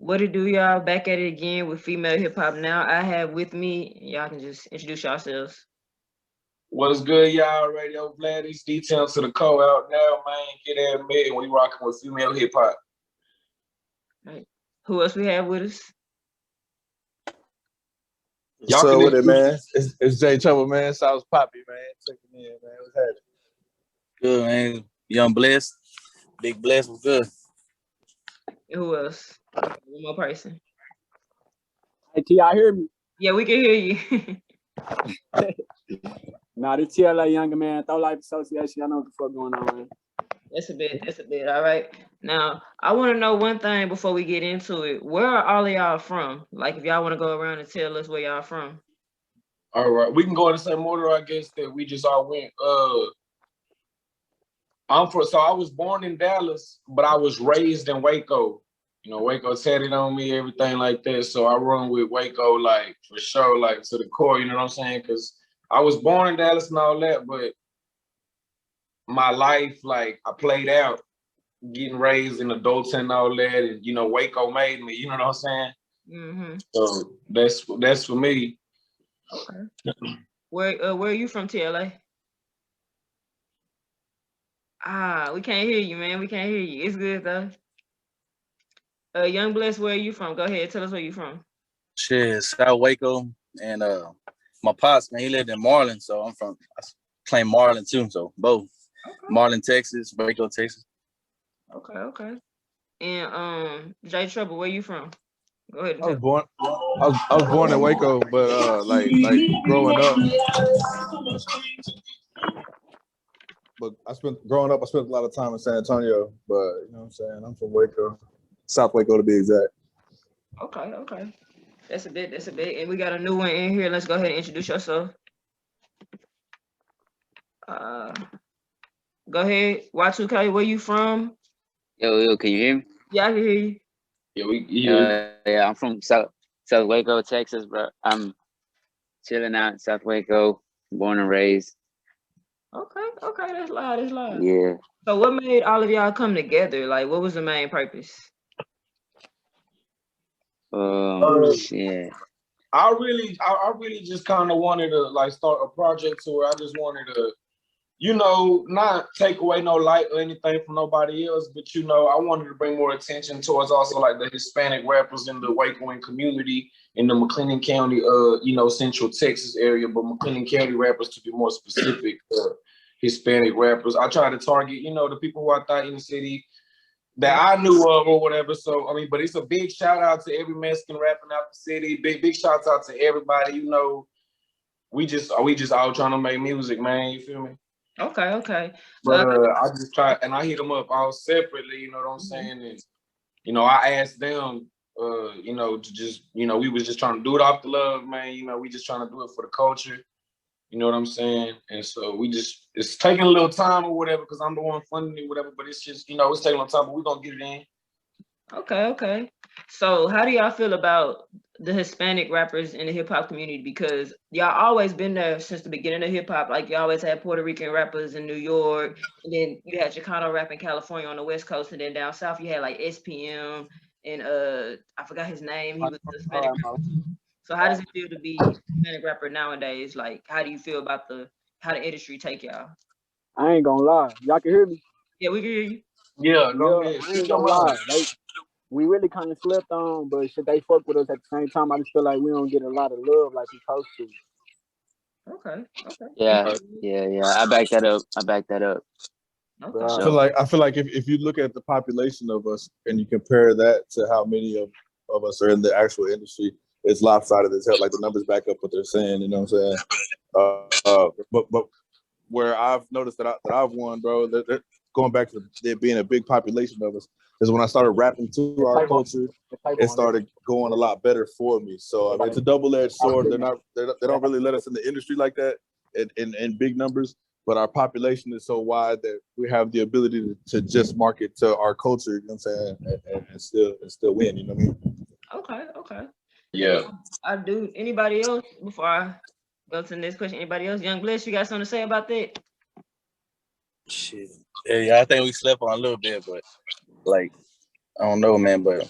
What it do, y'all? Back at it again with female hip hop now. I have with me, y'all can just introduce yourselves. What's good, y'all? Radio Vladvs, details to the co out now, man. Get at me, and we rocking with female hip hop. Right. Who else we have with us? Y'all So can with it, introduce- man. It's Jay Trouble, man. South Poppy, man. Checking in, man. What's happening? Good, man. Young Bless. Big Bless was good. Who else? One more person. Hey, can y'all hear me? Yeah, we can hear you. Nah, this TLA Youngin, man. Throw Life Association. Y'all know what the fuck going on, man. That's a bit. All right. Now, I want to know one thing before we get into it. Where are all of y'all from? Like, if y'all want to go around and tell us where y'all from. All right, we can go in the same order, I guess, that we just all went. So I was born in Dallas, but I was raised in Waco. You know, Waco tatted on me, everything like that. So I run with Waco, like, for sure, like, to the core, you know what I'm saying? Because I was born in Dallas and all that, but my life, like, I played out getting raised in adults and all that. And, you know, Waco made me, you know what I'm saying? Mm-hmm. So that's for me. Okay. Where are you from, TLA? We can't hear you, man. We can't hear you. It's good though. Young Bless, where are you from? Go ahead, tell us where you from. Shit, South Waco. And my pops, man, he lived in Marlin, so I claim Marlin too. So both. Okay. Marlin, Texas, Waco, Texas. Okay. And Jay Trouble, where you from? Go ahead. I was born in Waco, but like growing up. But I spent a lot of time in San Antonio, but you know what I'm saying? I'm from Waco. South Waco to be exact. Okay. That's a bit. And we got a new one in here. Let's go ahead and introduce yourself. Go ahead. Y2K, where you from? Yo, can you hear me? Yeah, I can hear you. Yeah, we hear yeah, I'm from South Waco, Texas, bro. I'm chilling out in South Waco, born and raised. Okay, that's loud. Yeah. So what made all of y'all come together? Like, what was the main purpose? Shit. I really just kind of wanted to like start a project to where I just wanted to, you know, not take away no light or anything from nobody else, but you know, I wanted to bring more attention towards also like the Hispanic rappers in the Wacoan community in the McLennan County, you know, Central Texas area, but McLennan County rappers to be more specific, Hispanic rappers. I try to target, you know, the people who I thought in the city that I knew of or whatever. So I mean, but it's a big shout out to every Mexican rapping out the city. Big shouts out to everybody. You know, we just all trying to make music, man. You feel me? Okay. But I just try and I hit them up all separately. You know what I'm saying? And you know, I asked them, you know, to just, you know, we was just trying to do it off the love, man. You know, we just trying to do it for the culture. You know what I'm saying? And so it's taking a little time or whatever, because I'm the one funding it, whatever, but it's just, you know, it's taking a little time, but we're going to get it in. Okay. So how do y'all feel about the Hispanic rappers in the hip hop community? Because y'all always been there since the beginning of hip hop. Like you always had Puerto Rican rappers in New York, and then you had Chicano rap in California on the West Coast, and then down south you had like SPM and I forgot his name. He was the Hispanic rapper. So how does it feel to be a Hispanic rapper nowadays? Like, how do you feel about how the industry take y'all? I ain't gonna lie. Y'all can hear me? Yeah, we can hear you. Yeah, go ahead. I ain't gonna lie. We really kind of slept on, but should they fuck with us at the same time? I just feel like we don't get a lot of love like we supposed to. Okay. Yeah. I back that up. Okay. I feel like if you look at the population of us and you compare that to how many of us are in the actual industry, it's lopsided as hell. Like the numbers back up what they're saying, you know what I'm saying? But where I've noticed that I've won, bro, they're going back to there being a big population of us, is when I started rapping to our culture, it started going a lot better for me. So I mean, it's a double-edged sword. They don't really let us in the industry like that in big numbers, but our population is so wide that we have the ability to just market to our culture, you know what I'm saying, and still win, you know what I mean? Okay. Yeah. I do. Anybody else before I go to the next question? Anybody else? Young Bliss, you got something to say about that? Shit. Yeah, I think we slept on a little bit, but like, I don't know, man, but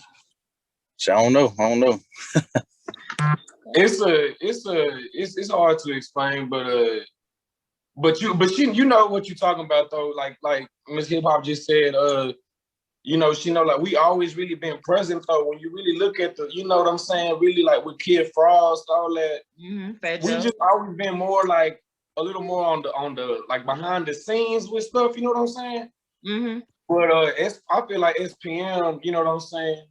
I don't know. It's hard to explain, but you know what you're talking about though. Like Miss Hip Hop just said, you know, she know like we always really been present though. When you really look at the, you know what I'm saying, really like with Kid Frost, all that. We just always been more like a little more on the like behind the scenes with stuff. You know what I'm saying? But I feel like SPM, you know what I'm saying?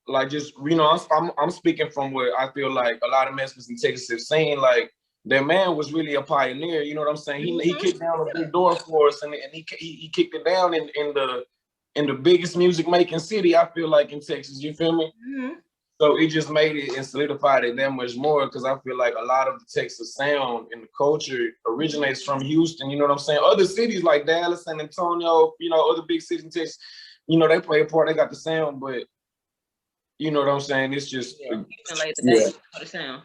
Like just you know, I'm speaking from what I feel like a lot of Mexicans in Texas have seen. Like that man was really a pioneer. You know what I'm saying? He kicked down a big door for us, and he kicked it down in the biggest music making city. I feel like in Texas. You feel me? So it just made it and solidified it that much more because I feel like a lot of the Texas sound and the culture originates from Houston. You know what I'm saying? Other cities like Dallas, San Antonio, you know, other big cities in Texas, you know, they play a part. They got the sound, but you know what I'm saying? It's just the sound.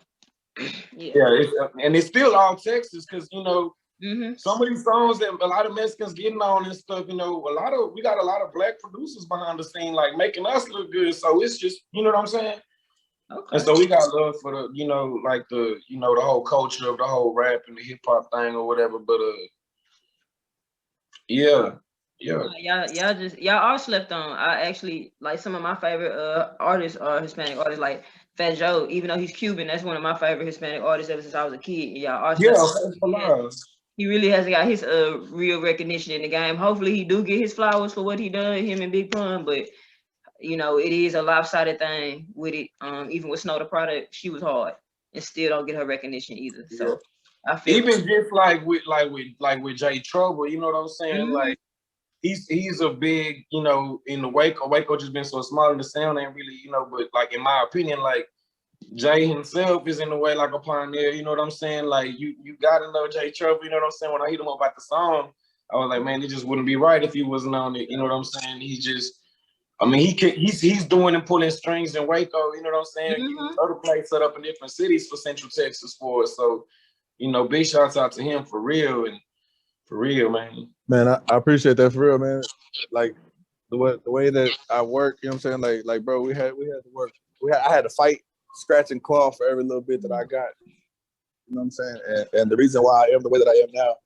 And it's still all Texas because you know some of these songs that a lot of Mexicans getting on and stuff. You know, we got a lot of black producers behind the scene, like making us look good. So it's just you know what I'm saying. And so we got love for the you know like the you know the whole culture of the whole rap and the hip hop thing or whatever. But y'all all slept on. I actually like some of my favorite artists are Hispanic artists like Fat Joe. Even though he's Cuban, that's one of my favorite Hispanic artists ever since I was a kid. He really hasn't got his real recognition in the game. Hopefully he do get his flowers for what he done, him and Big Pun, but you know, it is a lopsided thing with it. Even with Snow the Product, she was hard and still don't get her recognition either. So I feel even just like with J Trouble, you know what I'm saying? Like he's a big, you know, in the Waco just been so small and the sound ain't really, you know, but like in my opinion, like Jay himself is in a way like a pioneer, you know what I'm saying? Like you gotta know J Trouble, you know what I'm saying? When I hit him up about the song, I was like, man, it just wouldn't be right if he wasn't on it, you know what I'm saying? He's doing and pulling strings in Waco, you know what I'm saying? Other places set up in different cities for Central Texas for us. So, you know, big shouts out to him for real, man. Man, I appreciate that for real, man. Like the way that I work, you know what I'm saying? Like bro, we had to work. I had to fight, scratch and claw for every little bit that I got. You know what I'm saying? And the reason why I am the way that I am now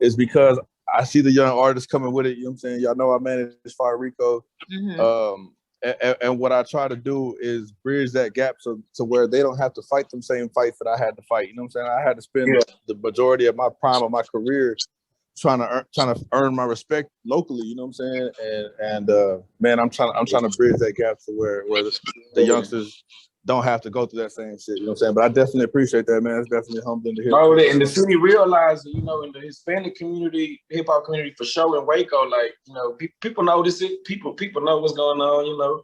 is because I see the young artists coming with it. You know what I'm saying? Y'all know I manage Rico. And what I try to do is bridge that gap to where they don't have to fight them same fights that I had to fight. You know what I'm saying? I had to spend the majority of my prime of my career trying to earn my respect locally. You know what I'm saying? And man, I'm trying to bridge that gap to where the youngsters don't have to go through that same shit. You know what I'm saying? But I definitely appreciate that, man. It's definitely humbling to hear. And the city realized, you know, in the Hispanic community, hip hop community for sure in Waco, like, you know, people notice it. People know what's going on, you know.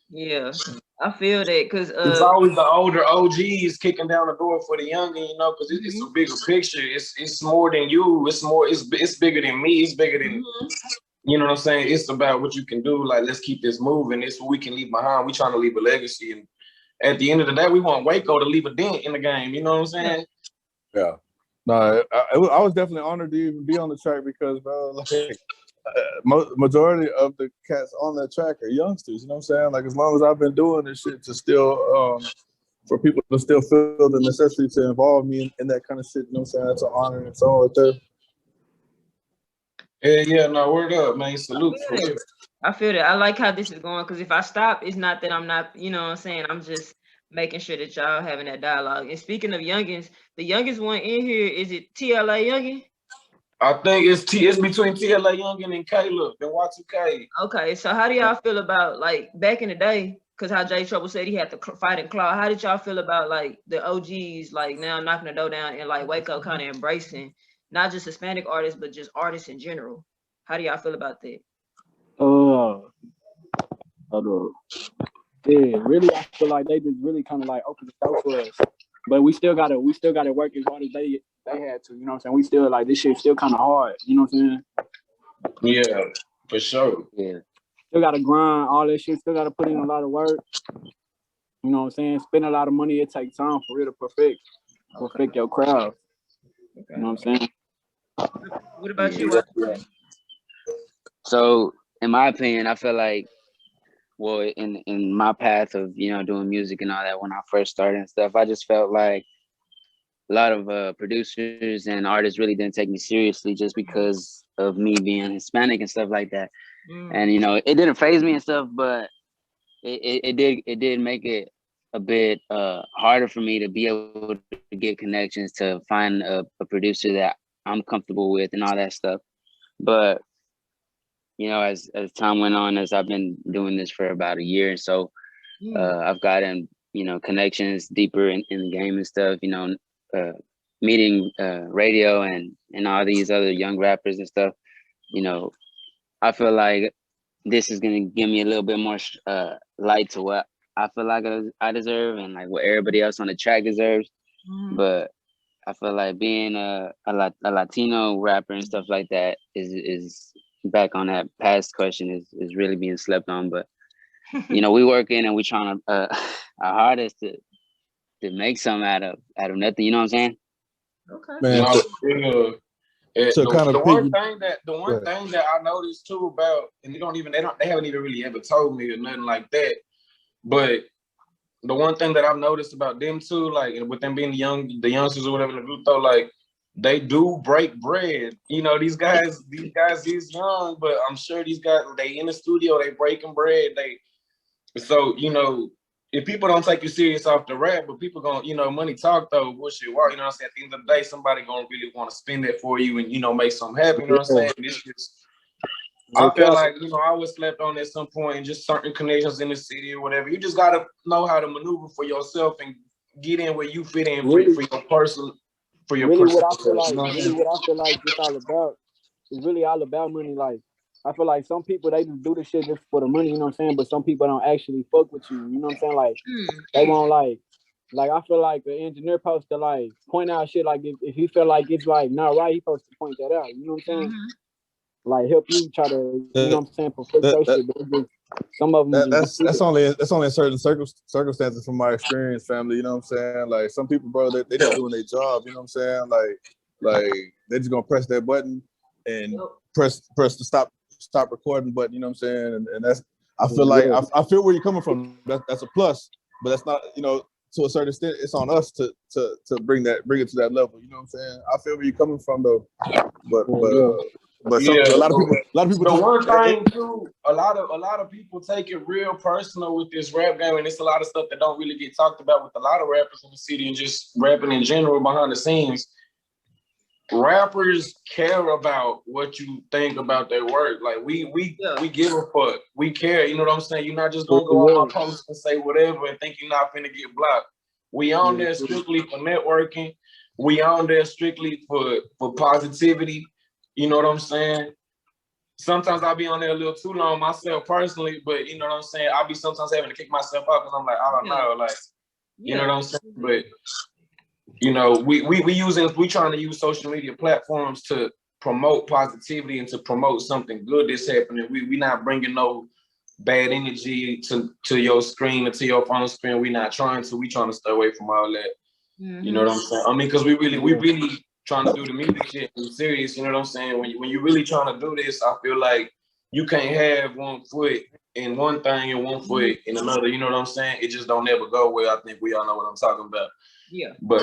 Yeah, I feel that because it's always the older OGs kicking down the door for the youngin, you know, because it's a bigger picture. It's more than you. It's bigger than me. It's bigger than you know what I'm saying. It's about what you can do. Like, let's keep this moving. It's what we can leave behind. We trying to leave a legacy, and at the end of the day, we want Waco to leave a dent in the game. You know what I'm saying? Yeah. No, I was definitely honored to even be on the track because, bro, like, majority of the cats on that track are youngsters. You know what I'm saying? Like, as long as I've been doing this shit to still, for people to still feel the necessity to involve me in that kind of shit, you know what I'm saying? That's an honor in its own right there. Yeah, no, word up, man. Salute. I feel that. I like how this is going because if I stop, it's not that I'm not, you know what I'm saying? I'm just making sure that y'all having that dialogue. And speaking of youngins, the youngest one in here, is it TLA Youngin? I think it's between TLA Youngin and Caleb and Y2K. Okay, so how do y'all feel about, like, back in the day, because how J Trouble said he had to fight and claw, how did y'all feel about, like, the OGs, like, now knocking the door down and, like, Waco kind of embracing not just Hispanic artists, but just artists in general? How do y'all feel about that? Yeah, really, I feel like they just really kind of like opened the door for us. But we still gotta work as hard as they had to. You know what I'm saying? We still like this shit still kind of hard. You know what I'm saying? Yeah, for sure. Yeah. Still gotta grind all that shit. Still gotta put in a lot of work. You know what I'm saying? Spend a lot of money. It takes time for real to perfect your craft. Okay. You know what I'm saying? What about you? Yeah. So, in my opinion, I feel like well, in my path of, you know, doing music and all that, when I first started and stuff, I just felt like a lot of producers and artists really didn't take me seriously just because of me being Hispanic and stuff like that. And, you know, it didn't phase me and stuff, but it did make it a bit harder for me to be able to get connections, to find a producer that I'm comfortable with and all that stuff. But, you know, as time went on, as I've been doing this for about a year, so I've gotten, you know, connections deeper in the game and stuff, you know, meeting Rvdio and all these other young rappers and stuff. You know, I feel like this is gonna give me a little bit more light to what I feel like I deserve, and like what everybody else on the track deserves. But I feel like being a Latino rapper and stuff like that is back on that past question is really being slept on. But you know, we working and we trying to our hardest to make something out of nothing. You know what I'm saying? Okay. Man, The kind of one thing that I noticed too about, and they haven't even really ever told me or nothing like that. But the one thing that I've noticed about them too, like with them being the youngsters or whatever in the group though, like they do break bread. You know, these guys is young, but I'm sure these guys, they in the studio, they breaking bread. So, you know, if people don't take you serious off the rap, but people gonna, you know, money talk though, bullshit. Well, you know what I'm saying? At the end of the day, somebody gonna really want to spend that for you and, you know, make something happen. You know what I'm saying? It's just, I feel like, you know, I was slept on at some point, and just certain connections in the city or whatever. You just gotta know how to maneuver for yourself and get in where you fit in for your person. What I feel like it's all about is really all about money. Like, I feel like some people, they just do the shit just for the money, you know what I'm saying? But some people don't actually fuck with you, you know what I'm saying? Like, they won't like I feel like the engineer supposed to like point out shit, like if he feel like it's like not right, he supposed to point that out, you know what I'm saying? Like help you try to, you know what I'm saying, perfect your shit, but just, some of them that's only in certain circumstances from my experience, family. You know what I'm saying? Like some people, bro, they just doing their job. You know what I'm saying? Like they're just gonna press that button and press the stop recording button. You know what I'm saying? And that's, I feel like I feel where you're coming from. That's a plus, but that's not, you know, to a certain extent, it's on us to bring it to that level. You know what I'm saying? I feel where you're coming from though, but a lot of people. The one thing too, a lot of people take it real personal with this rap game, and it's a lot of stuff that don't really get talked about with a lot of rappers in the city and just rapping in general behind the scenes. Rappers care about what you think about their work. Like we give a fuck. We care. You know what I'm saying? You're not just gonna go on my post and say whatever and think you're not finna get blocked. We on there strictly for networking. We on there strictly for positivity. You know what I'm saying? Sometimes I'll be on there a little too long myself personally, but you know what I'm saying? I'll be sometimes having to kick myself out because I'm like, I don't know, like, you know what I'm saying? But you know, we trying to use social media platforms to promote positivity and to promote something good that's happening. We not bringing no bad energy to your screen or to your phone screen. We not trying to. We trying to stay away from all that. You know what I'm saying? I mean, because we really trying to do the music shit and serious. You know what I'm saying? When you really trying to do this, I feel like you can't have one foot in one thing and one foot in another. You know what I'm saying? It just don't ever go well. I think we all know what I'm talking about. Yeah. But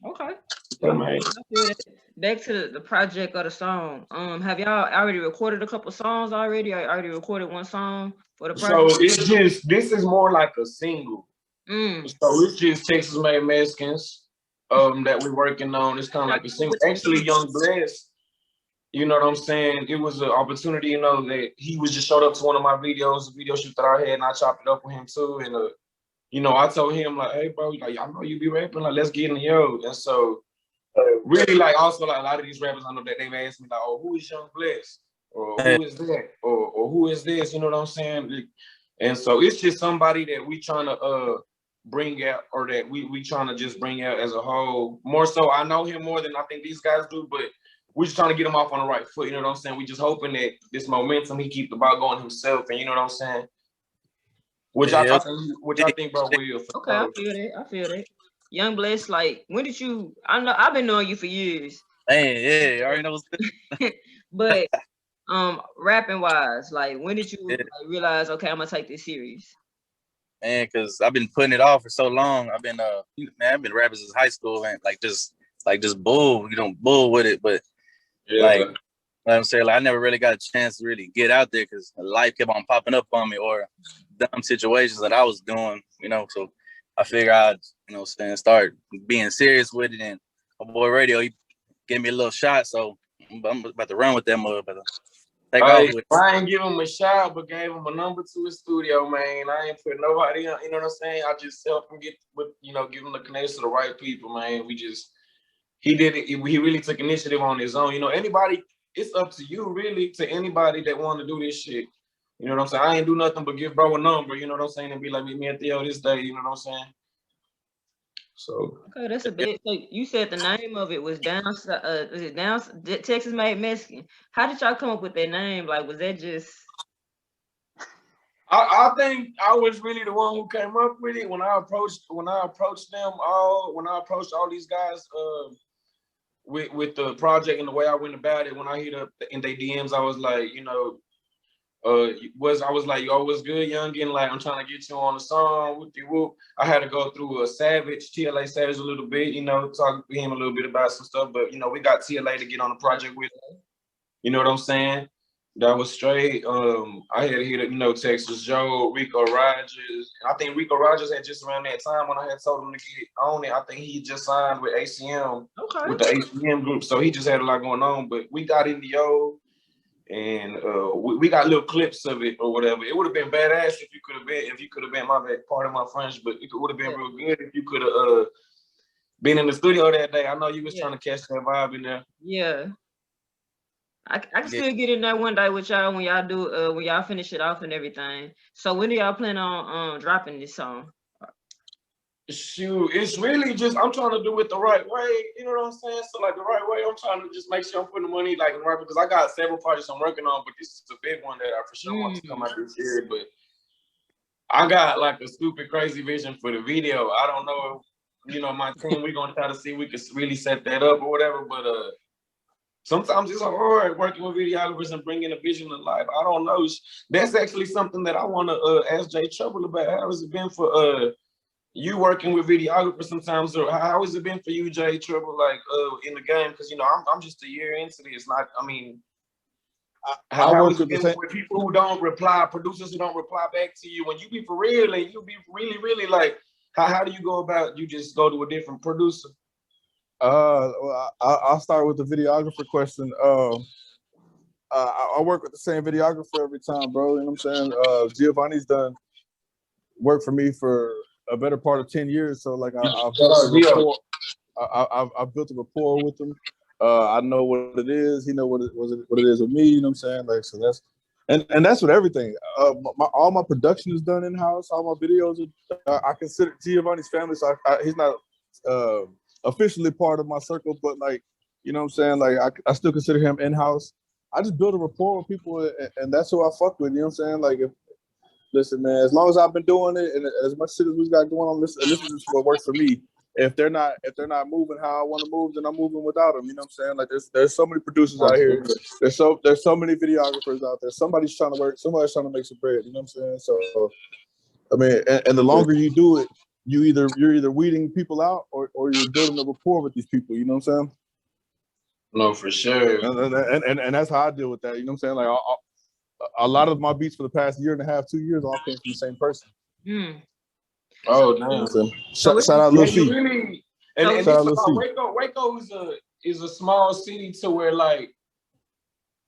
okay. Man. Back to the project of the song. Have y'all already recorded a couple songs already? I already recorded one song for the project. So it's just, this is more like a single. So it's just Texas Made Mexicans that we're working on. It's kind of like a single. Actually, Young Bless, you know what I'm saying? It was an opportunity, you know, that he was just showed up to one of my videos, a video shoot that I had, and I chopped it up with him too. And you know, I told him like, hey bro, like I know you be rapping, like let's get in the yo. And so really, like, also like a lot of these rappers, I know that they've asked me like, oh, who is Young Bless? Or who is that? Or who is this? You know what I'm saying? And so it's just somebody that we trying to bring out, or that we trying to just bring out as a whole. More so, I know him more than I think these guys do, but we're just trying to get him off on the right foot. You know what I'm saying? We just hoping that this momentum, he keep the ball going himself, and you know what I'm saying? Which I think, bro, will. Okay, I feel that. Young Bless, like, when did you? I know I've been knowing you for years. Man, yeah, you already know what's but rapping wise, like when did you Yeah. like, realize, okay, I'm gonna take this serious? Man, because I've been putting it off for so long. I've been I've been rapping since high school, man. Like just bull, bull with it. But like I'm saying, like I never really got a chance to really get out there because life kept on popping up on me or dumb situations that I was doing, So I figured I'd, start being serious with it. And my boy Radio, he gave me a little shot, so I'm about to run with that mother. Take off with it. I ain't give him a shot, but gave him a number to his studio, man. I ain't put nobody on, you know what I'm saying? I just helped him get with, give him the connection to the right people, man. He did it. He really took initiative on his own. Anybody, it's up to you, really, to anybody that want to do this shit. You know what I'm saying? I ain't do nothing but give bro a number, you know what I'm saying? And be like, meet me at the this day, you know what I'm saying? So. Okay, that's a bit. So you said the name of it was is it down Texas Made Mexican? How did y'all come up with that name? Like, was that just? I think I was really the one who came up with it when I approached all these guys with the project and the way I went about it. When I hit up in their DMs, I was like, I was like, yo, what's good, Youngin? Like, I'm trying to get you on the song. Whoop-de-whoop. I had to go through a TLA Savage a little bit, talk to him a little bit about some stuff. But, we got TLA to get on the project with. You know what I'm saying? That was straight. I had to hit up, Texas Joe, Rico Rogers. I think Rico Rogers had just around that time when I had told him to get on it. I think he just signed with ACM, with the ACM group. So he just had a lot going on. But we got Rvdio. And we got little clips of it or whatever. It would have been badass if you could have been my part of my French, but it would have been real good if you could have been in the studio that day. I know you was trying to catch that vibe in there. Yeah. I can still get in there one day with y'all when y'all do when y'all finish it off and everything. So when do y'all plan on dropping this song? Shoot, it's really just I'm trying to do it the right way. You know what I'm saying? So like the right way, I'm trying to just make sure I'm putting the money like right because I got several projects I'm working on, but this is a big one that I for sure want to come out this year. But I got like a stupid crazy vision for the video. I don't know if, my team, we're gonna try to see if we can really set that up or whatever. But sometimes it's hard working with videographers and bringing a vision to life. I don't know. That's actually something that I want to ask Jay Trouble about. How has it been for you working with videographers sometimes, or how has it been for you, Jay Trouble, like in the game? Because I'm just a year into this. How has it been with people who don't reply, producers who don't reply back to you when you be for real and you be really, really like? How do you go about? You just go to a different producer? Well, I'll start with the videographer question. I work with the same videographer every time, bro. You know what I'm saying? Giovanni's done work for me for a better part of 10 years. So like I've built a rapport with him. I know what it is. He know what it is with me. You know what I'm saying? Like, so that's, and that's with everything. All my production is done in-house. All my videos I consider Giovanni's family. So he's not officially part of my circle, but like, you know what I'm saying? Like I still consider him in-house. I just build a rapport with people and that's who I fuck with. You know what I'm saying? Like listen, man, as long as I've been doing it and as much shit as we got going on, this is what works for me. If they're not moving how I want to move, then I'm moving without them. You know what I'm saying? Like there's so many producers out here. There's so many videographers out there. Somebody's trying to work. Somebody's trying to make some bread. You know what I'm saying? So, I mean, and the longer you do it, you're either weeding people out or you're building a rapport with these people. You know what I'm saying? No, for sure. And that's how I deal with that. You know what I'm saying? Like a lot of my beats for the past year and a half, 2 years, all came from the same person. Oh, damn. Shout out Lil C. Really, and this about Waco is a small city to where like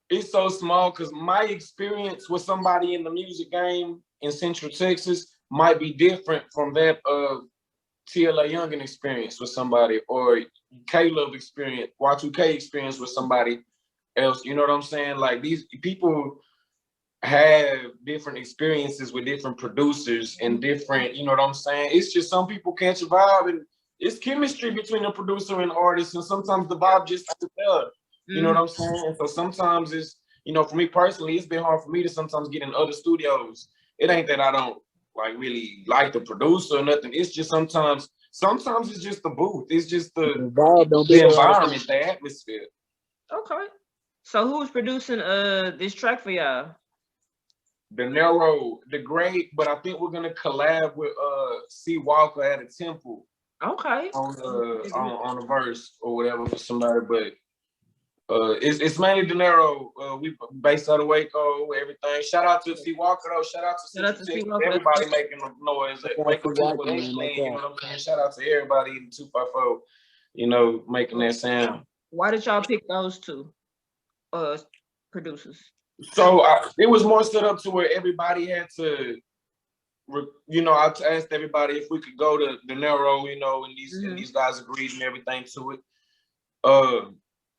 it's so small because my experience with somebody in the music game in Central Texas might be different from that of TLA Youngin experience with somebody or Caleb experience, Y2K experience with somebody else. You know what I'm saying? Like these people have different experiences with different producers and different, you know what I'm saying? It's just some people catch a vibe and it's chemistry between the producer and the artist, and sometimes the vibe just has to tell. You know what I'm saying? So sometimes it's, for me personally, it's been hard for me to sometimes get in other studios. It ain't that I don't like really like the producer or nothing. It's just sometimes it's just the booth. It's just the environment, the atmosphere. Okay. So who's producing this track for y'all? De Niro, the great, but I think we're gonna collab with C Walker at a temple Okay. on the verse or whatever for somebody, but it's mainly De Niro. We based out of Waco, everything. Shout out to C Walker though. Shout out to C Walker. Everybody making noise. Waco temple, clean. You know what I'm saying? Shout out to everybody in 254. You know, making that sound. Why did y'all pick those two producers? So it was more set up to where everybody had to, you know, I asked everybody if we could go to De Niro, you know, and these guys agreed and everything to it.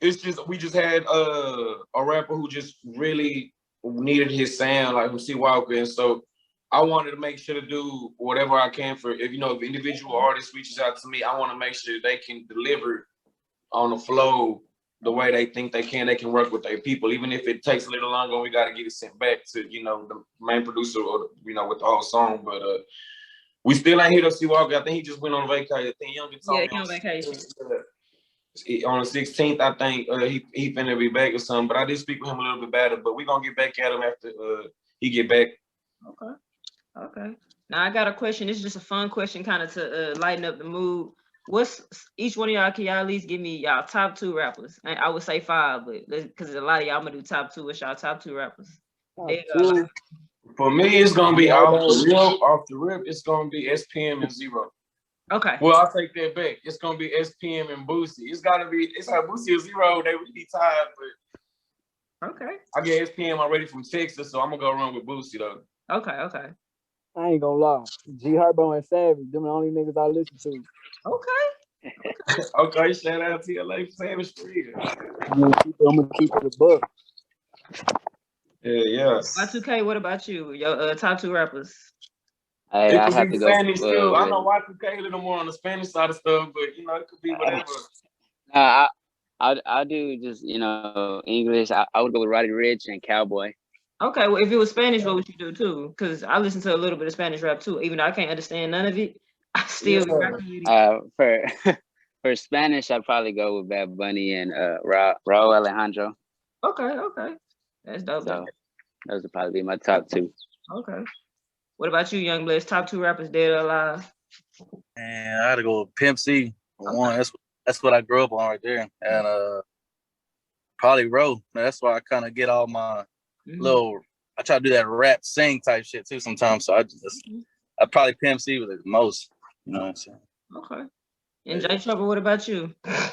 It's just we just had a rapper who just really needed his sound, like from C Walker, and so I wanted to make sure to do whatever I can for if individual artist reaches out to me, I want to make sure they can deliver on the flow the way they think they can work with their people, even if it takes a little longer and we got to get it sent back to, the main producer or, with the whole song. But we still ain't hit up C Walker. I think he just went on vacation. I think Youngin told me on vacation. On the 16th, I think he finna be back or something. But I did speak with him a little bit better. But we're going to get back at him after he get back. Okay. Now I got a question. This is just a fun question kind of to lighten up the mood. What's each one of y'all, can y'all at least give me y'all top 2 rappers? I would say 5, but because a lot of y'all, I'm gonna do top 2. What's y'all top 2 rappers? For me, it's gonna be off the rip, it's gonna be SPM and Zero. Okay. Well, I'll take that back. It's gonna be SPM and Boosie. It's like Boosie or Zero, they really tired, but okay. I get SPM already from Texas, so I'm gonna go run with Boosie though. Okay. I ain't gonna lie. G Herbo and Savage, them the only niggas I listen to. Okay, shout out to TLA Savage for real. I'm gonna keep it a buck. Yeah. Y2K, what about you? Your top 2 rappers? I have to go. Spanish too. I know Y2K a little more on the Spanish side of stuff, but it could be whatever. I'll do just English. I would go with Roddy Ricch and Cowboy. Okay, well if it was Spanish, what would you do too? Because I listen to a little bit of Spanish rap too, even though I can't understand none of it. I still for Spanish, I'd probably go with Bad Bunny and Raul Alejandro. Okay. That's dope. So those would probably be my top 2. Okay. What about you, Young Bless? Top 2 rappers dead or alive? And I had to go with Pimp C. One, that's what I grew up on right there. And probably Ro. That's why I kind of get all my little. I try to do that rap sing type shit too sometimes. So I probably Pimp C with it the most. You know what I'm saying? Okay. And J Trouble, what about you? I'm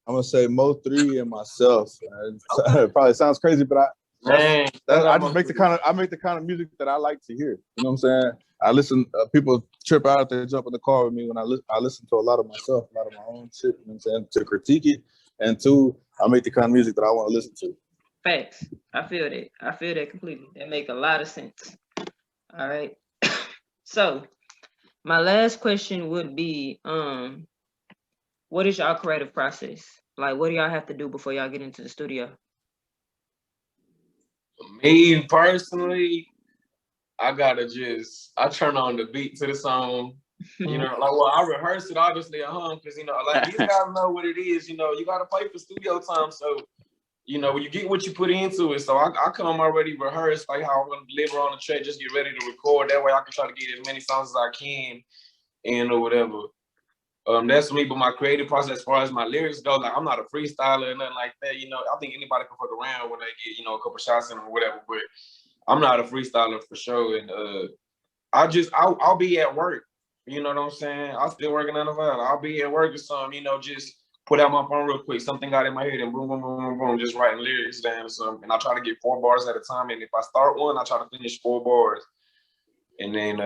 gonna say Mo 3 and myself. It probably sounds crazy, but I just make the kind of music that I like to hear. You know what I'm saying? I listen. People trip out if they jump in the car with me when I listen to a lot of myself, a lot of my own shit. You know what I'm saying? To critique it, and 2, I make the kind of music that I want to listen to. Facts. I feel that completely. That make a lot of sense. All right. So my last question would be, what is y'all creative process? Like, what do y'all have to do before y'all get into the studio? Me personally, I turn on the beat to the song. I rehearse it obviously at home because these guys know what it is. You gotta play for studio time, so you get what you put into it. So I come already rehearsed, like how I'm gonna deliver on the track, just get ready to record. That way I can try to get as many songs as I can and or whatever. That's me, but my creative process as far as my lyrics go, like I'm not a freestyler or nothing like that. I think anybody can fuck around when they get, a couple shots in them or whatever, but I'm not a freestyler for sure. And I'll be at work. You know what I'm saying? I'm still working on the file. I'll be at work or something, just put out my phone real quick. Something got in my head and boom, boom, boom, boom, boom, just writing lyrics down or something. And I try to get 4 bars at a time. And if I start one, I try to finish 4 bars. And then,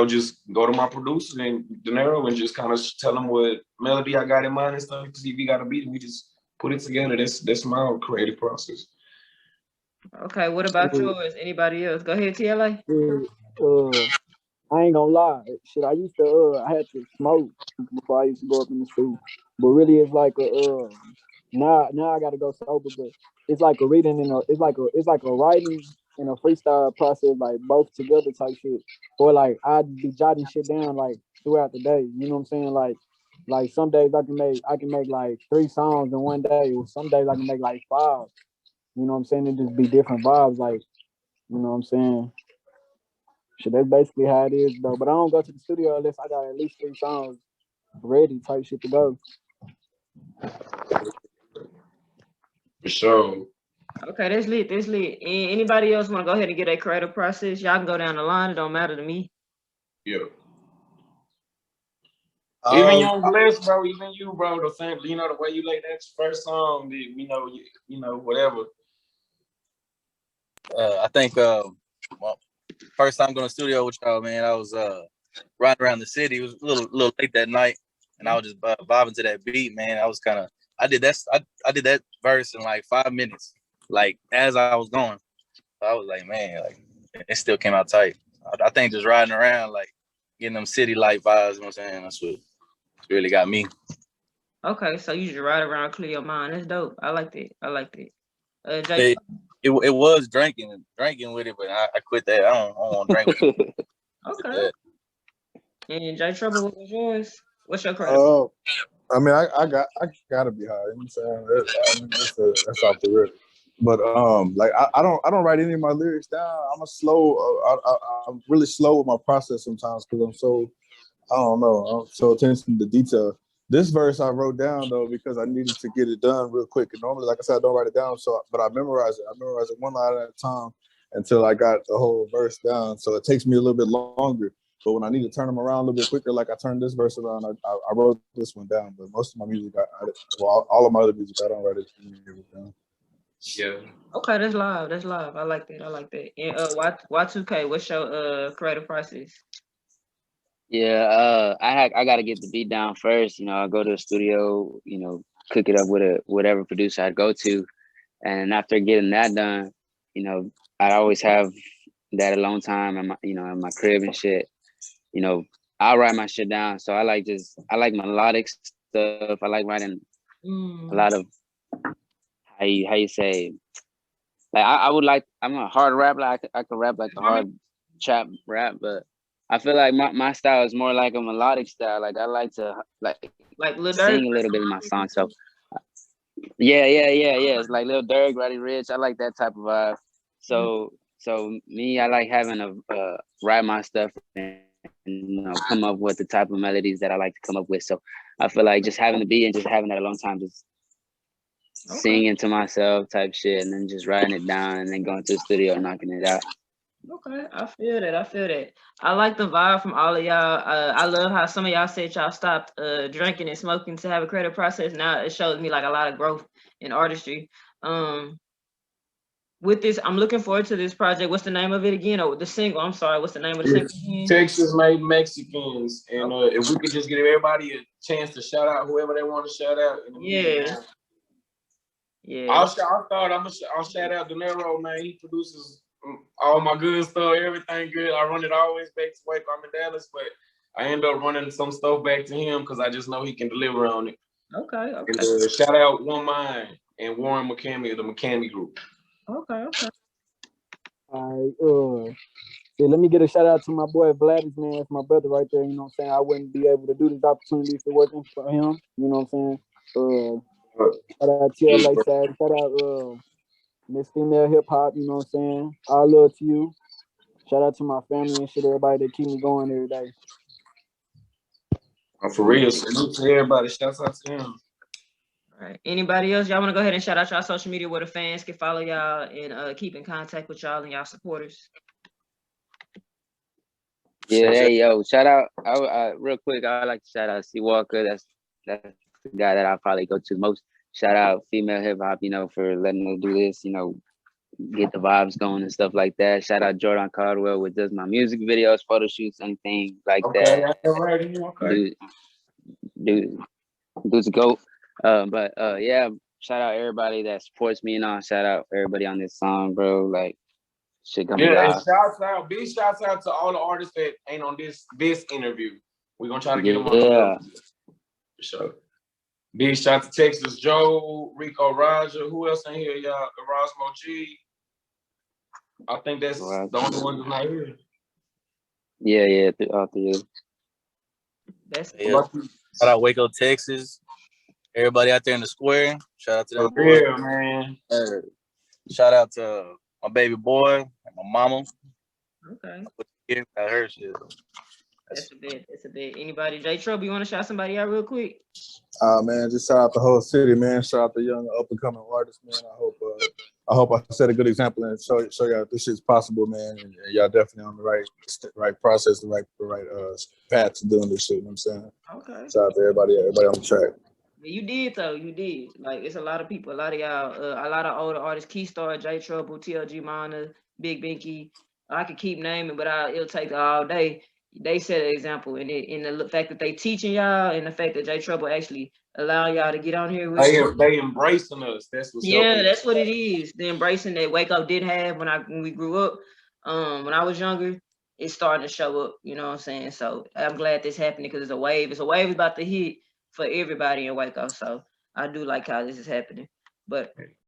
just go to my producer and De Niro and just kind of tell him what melody I got in mind and stuff. See if he got a beat and we just put it together. That's my creative process. Okay, what about yours? Anybody else? Go ahead, TLA. I ain't gonna lie. Shit, I used to I had to smoke before I used to go up in the school. But really it's like now I gotta go sober, but it's like a reading and it's like a writing and a freestyle process, like both together type shit. Or like I'd be jotting shit down like throughout the day. You know what I'm saying? Like like some days I can make like 3 songs in one day, or some days I can make like 5. You know what I'm saying? It just be different vibes, like, you know what I'm saying? Shit, that's basically how it is though. But I don't go to the studio unless I got at least 3 songs ready, type shit to go. For sure. Okay, that's lit. That's lit. Anybody else want to go ahead and get a creative process? Y'all can go down the line. It don't matter to me. Yeah. Even Um, Young Bless, bro. Even you, bro. The same. You know the way you laid that first song. You know whatever. I think well, first time going to the studio with y'all, man, I was riding around the city. It was a little late that night, and I was just vibing to that beat, man. I did that verse in like 5 minutes, like as I was going. So I was like, man, like it still came out tight. I think just riding around, like getting them city light vibes. You know what I'm saying? That's what really got me. Okay, so you just ride around, clear your mind. That's dope. I like that. I like that. Jay. It was drinking with it, but I quit that. I don't want to drink with it. Okay. And Jay Trouble, what was yours? What's your credit? I mean, I gotta be high. You know what I'm saying? That's off the rip. But like I don't write any of my lyrics down. I'm really slow with my process sometimes because I'm so attention to detail. This verse I wrote down though because I needed to get it done real quick. And normally, like I said, I don't write it down. But I memorize it. I memorize it one line at a time until I got the whole verse down. So it takes me a little bit longer. But when I need to turn them around a little bit quicker, like I turned this verse around, I wrote this one down. But most of my music, all of my other music, I don't write it down. Yeah. Okay, that's live. That's live. I like that. And Y2K, what's your creative process? Yeah, I gotta get the beat down first. You know, I go to the studio, you know, cook it up with whatever producer I'd go to. And after getting that done, you know, I always have that alone time in my crib and shit. You know, I'll write my shit down. So I like melodic stuff. I like writing a lot of how you say, like I'm a hard rap, like I could rap like a hard trap rap, but I feel like my style is more like a melodic style. Like I like to like Lil sing Durk? a little bit in my song. So yeah. It's like Lil Durk, Roddy Ricch. I like that type of vibe. So me, I like having to write my stuff and come up with the type of melodies that I like to come up with. So I feel like just having the beat and just having that a long time, just singing to myself type shit, and then just writing it down and then going to the studio and knocking it out. Okay, I feel that. I like the vibe from all of y'all. I love how some of y'all said y'all stopped drinking and smoking to have a creative process. Now it shows me like a lot of growth in artistry. With this, I'm looking forward to this project. What's the name of it again? Oh, the single. I'm sorry. What's the name of the single again? Texas Made Mexicans. And if we could just give everybody a chance to shout out whoever they want to shout out. Yeah. I'll shout out De Niro, man. He produces all my good stuff, everything good. I run it always back to Waco. I'm in Dallas, but I end up running some stuff back to him because I just know he can deliver on it. Okay. And, shout out One Mind and Warren McCamey of the McCamey Group. Okay. All right. Yeah, let me get a shout out to my boy Vladvs, man. It's my brother right there. You know what I'm saying? I wouldn't be able to do this opportunity if it wasn't for him. You know what I'm saying? Shout out TLA side. Shout out Miss Female Hip Hop. You know what I'm saying? All love to you. Shout out to my family and shit. Everybody that keep me going every day. For real, salute to everybody. Shout out to him. All right. Anybody else? Y'all want to go ahead and shout out y'all social media where the fans can follow y'all and keep in contact with y'all and y'all supporters? Yeah, hey yo, shout out. Real quick, I like to shout out C Walker. That's the guy that I probably go to most. Shout out Female Hip Hop, you know, for letting us do this, you know, get the vibes going and stuff like that. Shout out Jordan Cardwell with does my music videos, photo shoots, anything like that. Dude's a GOAT. Yeah, shout out everybody that supports me and all. Shout out everybody on this song, bro. Like shit gonna be live. And big shouts out to all the artists that ain't on this interview. We're gonna try to get them on. Yeah. For sure. Big shout to Texas Joe, Rico Roger. Who else in here, y'all? Erasmo G. I think that's the only one that's not here. Yeah, all three. That's What about you, Shout out Waco, Texas. Everybody out there in the square. Shout out to them For boys. real, man. Shout out to my baby boy and my mama. Okay. I heard shit. That's a bit. That's a bit. Anybody, J Trouble, you want to shout somebody out real quick? Man, just shout out the whole city, man. Shout out the young up and coming artists, man. I hope I set a good example and show y'all this shit's possible, man. And y'all definitely on the right process, the right path to doing this shit. You know what I'm saying? Okay. Shout out to everybody on the track. Yeah, you did though. You did. Like it's a lot of people. A lot of y'all. A lot of older artists. Keystar, J Trouble, TLG Mana, Big Binky. I could keep naming, but it'll take all day. They set an example, and in the fact that they teaching y'all, and the fact that J Trouble actually allow y'all to get on here with. They embracing us. That's what's Yeah, that's what it is. The embracing that Waco did have when we grew up. When I was younger, it's starting to show up. You know what I'm saying? So I'm glad this happening because it's a wave. It's a wave about to hit for everybody in Waco. So I do like how this is happening. But